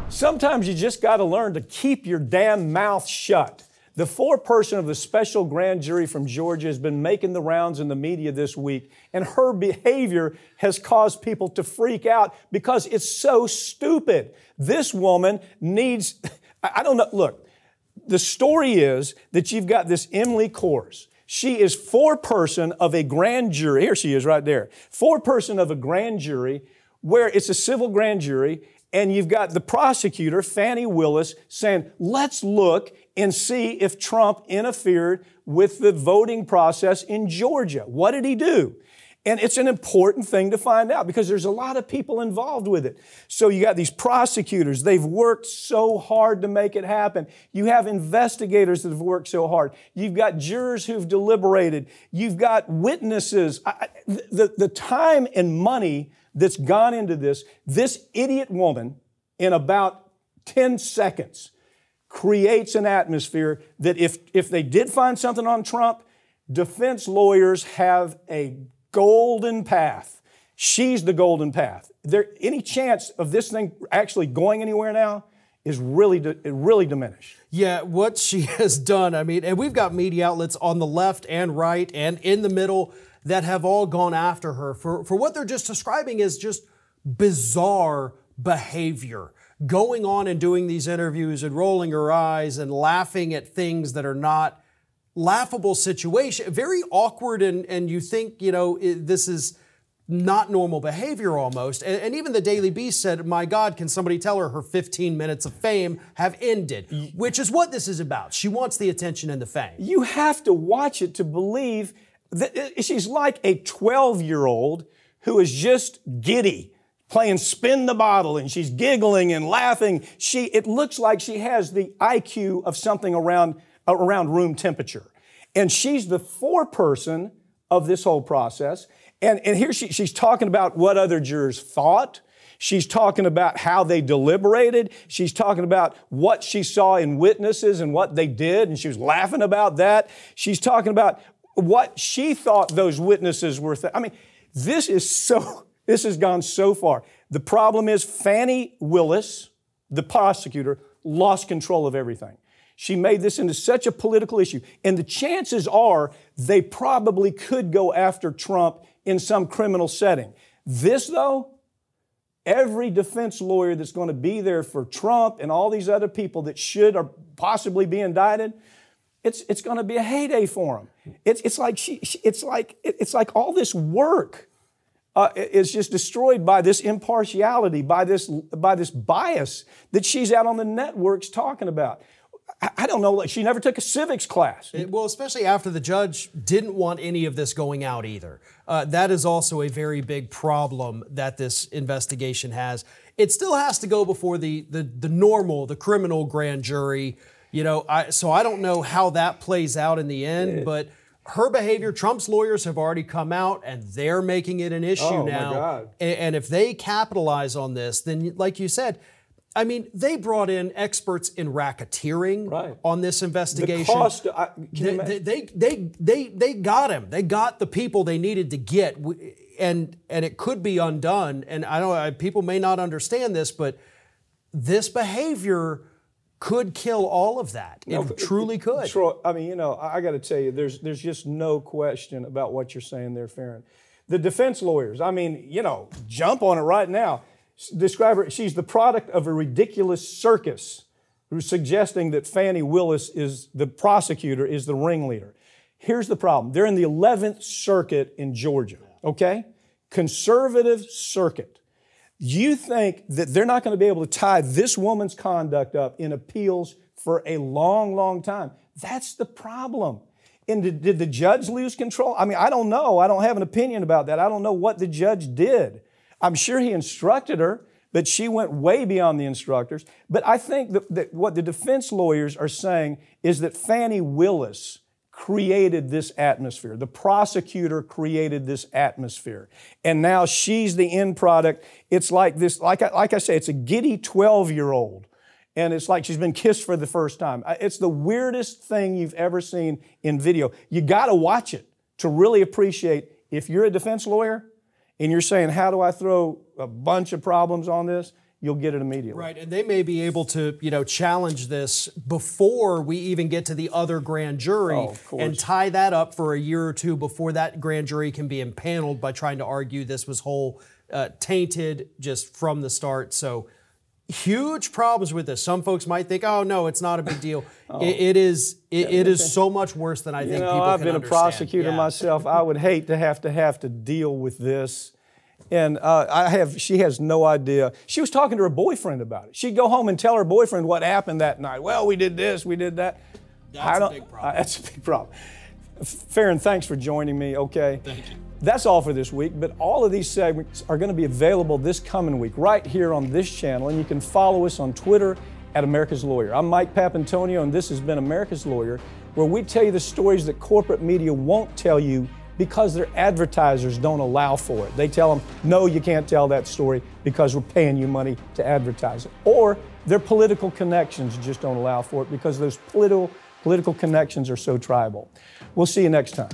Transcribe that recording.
Sometimes you just got to learn to keep your damn mouth shut. The foreperson of the special grand jury from Georgia has been making the rounds in the media this week, and her behavior has caused people to freak out because it's so stupid. This woman needs, I don't know, look, the story is that you've got this Emily Kors. She is foreperson of a grand jury. Here she is right there. Foreperson of a grand jury where it's a civil grand jury, and you've got the prosecutor, Fani Willis, saying, let's look and see if Trump interfered with the voting process in Georgia. What did he do? And it's an important thing to find out because there's a lot of people involved with it. So you got these prosecutors. They've worked so hard to make it happen. You have investigators that have worked so hard. You've got jurors who've deliberated. You've got witnesses. The time and money that's gone into this idiot woman in about 10 seconds creates an atmosphere that if they did find something on Trump, defense lawyers have a golden path. She's the golden path. Any chance of this thing actually going anywhere now is really diminished. Yeah, what she has done, I mean, and we've got media outlets on the left and right and in the middle that have all gone after her for what they're just describing as just bizarre behavior. Going on and doing these interviews and rolling her eyes and laughing at things that are not laughable situation. Very awkward, and you think, this is not normal behavior almost. And even the Daily Beast said, my God, can somebody tell her 15 minutes of fame have ended? Which is what this is about. She wants the attention and the fame. You have to watch it to believe that she's like a 12-year-old who is just giddy, playing spin the bottle, and she's giggling and laughing. It looks like she has the IQ of something around room temperature. And she's the foreperson of this whole process. And here she's talking about what other jurors thought. She's talking about how they deliberated. She's talking about what she saw in witnesses and what they did, and she was laughing about that. She's talking about what she thought those witnesses were. I mean, this has gone so far. The problem is Fani Willis, the prosecutor, lost control of everything. She made this into such a political issue. And the chances are they probably could go after Trump in some criminal setting. This, though, every defense lawyer that's going to be there for Trump and all these other people that should or possibly be indicted, it's going to be a heyday for them. It's like all this work is just destroyed by this impartiality, by this bias that she's out on the networks talking about. I don't know, she never took a civics class. Well, especially after the judge didn't want any of this going out either. That is also a very big problem that this investigation has. It still has to go before the criminal grand jury. So I don't know how that plays out in the end, but her behavior, Trump's lawyers have already come out and they're making it an issue now. My God. And if they capitalize on this, then like you said, I mean, they brought in experts in racketeering on this investigation. The cost, they got him. They got the people they needed to get, and it could be undone. And I know people may not understand this, but this behavior could kill all of that. It truly could. Troy, I mean, I got to tell you, there's just no question about what you're saying there, Farron. The defense lawyers, I mean, jump on it right now. Describe her, she's the product of a ridiculous circus who's suggesting that Fani Willis the prosecutor is the ringleader. Here's the problem. They're in the 11th Circuit in Georgia, okay? Conservative circuit. You think that they're not going to be able to tie this woman's conduct up in appeals for a long, long time? That's the problem. And did the judge lose control? I mean, I don't know. I don't have an opinion about that. I don't know what the judge did. I'm sure he instructed her, but she went way beyond the instructors. But I think that what the defense lawyers are saying is that Fani Willis created this atmosphere. The prosecutor created this atmosphere. And now she's the end product. It's like this, like I say, it's a giddy 12-year-old. And it's like she's been kissed for the first time. It's the weirdest thing you've ever seen in video. You got to watch it to really appreciate, if you're a defense lawyer, and you're saying, how do I throw a bunch of problems on this? you'll get it immediately. Right, and they may be able to, challenge this before we even get to the other grand jury and tie that up for a year or two before that grand jury can be impaneled by trying to argue this was tainted just from the start. So huge problems with this. Some folks might think, oh, no, it's not a big deal. It is so much worse than I think people can understand. I've been a prosecutor myself. I would hate to have to deal with this. And she has no idea. She was talking to her boyfriend about it. She'd go home and tell her boyfriend what happened that night. Well, we did this, we did that. That's a big problem. That's a big problem. Farron, thanks for joining me, okay? Thank you. That's all for this week, but all of these segments are going to be available this coming week right here on this channel, and you can follow us on Twitter at America's Lawyer. I'm Mike Papantonio, and this has been America's Lawyer, where we tell you the stories that corporate media won't tell you because their advertisers don't allow for it. They tell them, no, you can't tell that story because we're paying you money to advertise it. Or their political connections just don't allow for it because those political connections are so tribal. We'll see you next time.